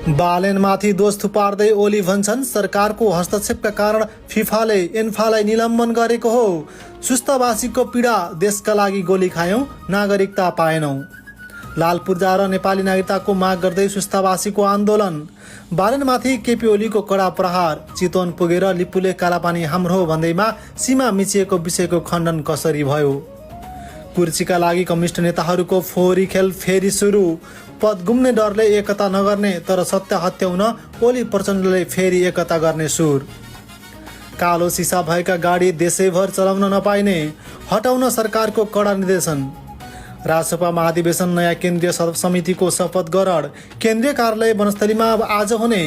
बालेनमाथि दोष थुपार्दै ओली भन्छन् सरकारको हस्तक्षेपका कारण फिफाले एन्फालाई निलम्बन गरेको हो। सुस्तवासीको पीडा, देशका लागि गोली खायौं, नागरिकता पाएनौं। लाल पूर्जा र नेपाली नागरिकताको माग गर्दै सुस्तवासीको आन्दोलन। बालेनमाथि केपी ओलीको कडा प्रहार। चितवन पुगेर लिपुले कालापानी हाम्रो भन्दैमा सीमा मिचिएको विषयको खण्डन कसरी भयो? कुर्सीका लागि कम्युनिस्ट नेताहरूको फोहोरी खेल फेरि सुरु। पद गुम्ने डरले एकता नगर्ने तर सत्य हत्याउन ओली प्रचण्डले फेरि एकता गर्ने सुर। कालो सिसा भएका गाडी देशैभर चलाउन नपाइने, हटाउन सरकारको कडा निर्देशन। राजसभा महाधिवेशन नयाँ केन्द्रीय समितिको शपथ ग्रहण। केन्द्रीय कार्यालय वनस्थलीमा आज हुने।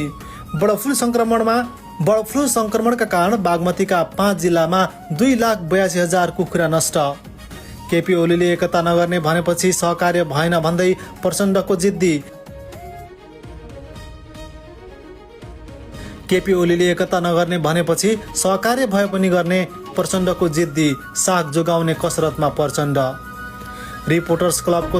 बर्ड फ्लू संक्रमणका कारण बागमतीका 5 जिल्लामा 2,82,000 कुखुरा नष्ट। केपी ओलीले एकता नगर्ने भनेपछि सहकार्य भएन भन्दै प्रचण्डको जिद्दी। केपी ओलीले एकता नगर्ने भनेपछि सहकार्य भए पनि गर्ने प्रचण्डको जिद्दी। साग जोगाउने कसरतमा प्रचण्ड। रिपोर्टर्स क्लबको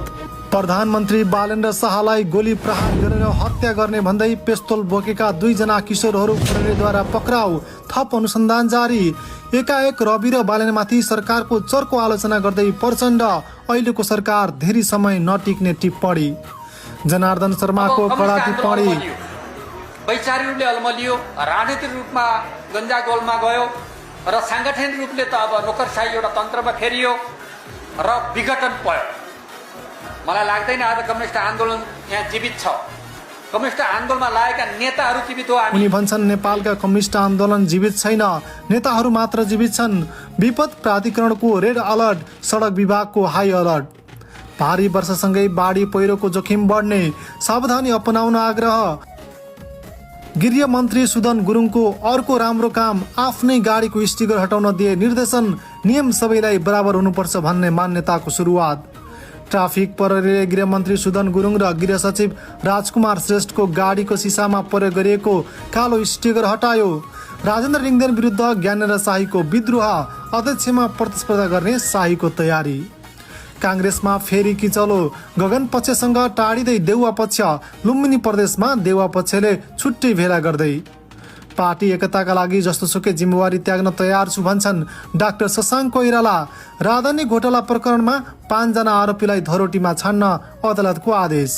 प्रधानमन्त्री बालेन्द्र शाहलाई गोली प्रहार गरेर हत्या गर्ने भन्दै पिस्तोल बोकेका 2 जना किशोरहरू प्रहरीद्वारा पक्राउ। थप अनुसन्धान जारी। एकाएक रवि र बालेनमाथि सरकारको चर्को आलोचना गर्दै प्रचण्ड। अहिलेको सरकार धेरै समय नटिक्ने टिप्पणी। जनार्दन शर्माको कडा टिप्पणी। वैचारिक रूपले अल्मलियो, राजनीतिक रूपमा गन्जागोलमा गयो र सांगठनिक रूपले त अब नोकरशाही एउटा तन्त्रमा फेरियो र विघटन भयो। मलाई लाग्दैन आज कम्युनिस्ट आन्दोलन यहाँ जीवित छ। कम्युनिस्ट आन्दोलनमा लागेका नेताहरू जीवित हो। उनी भन्छन् नेपालका कम्युनिस्ट आन्दोलन जीवित छैन, नेताहरू मात्र जीवित छन्। विपद प्राधिकरणको रेड अलर्ट, सडक विभागको हाई अलर्ट। भारी वर्षासँगै बाढी पहिरोको जोखिम बढ्ने, सावधानी अपनाउन आग्रह। गृह मन्त्री सुदन गुरुङको अर्को राम्रो काम, आफ्नै गाडीको स्टिकर हटाउन दिए निर्देशन। नियम सबैलाई बराबर हुनुपर्छ भन्ने मान्यताको सुरुवात। ट्राफिक प्रहरीले गृहमन्त्री सुदन गुरुङ र गृह सचिव राजकुमार श्रेष्ठको गाडीको सिसामा प्रयोग गरिएको कालो स्टिकर हटायो। राजेन्द्र रिङदेन विरुद्ध ज्ञानेन्द्र शाहीको विद्रोह। अध्यक्षमा प्रतिस्पर्धा गर्ने शाहीको तयारी। काङ्ग्रेसमा फेरि किचलो। गगन पक्षसँग टाढिँदै देउवा पक्ष। लुम्बिनी प्रदेशमा देउवा पक्षले छुट्टै भेला गर्दै। पार्टी एकताका लागि जस्तोसुकै जिम्मेवारी त्याग्न तयार छु भन्छन् डाक्टर शशाङ्क कोइराला। राजधानी घोटाला प्रकरणमा 5 जना आरोपीलाई धरोटीमा छान्न अदालतको आदेश।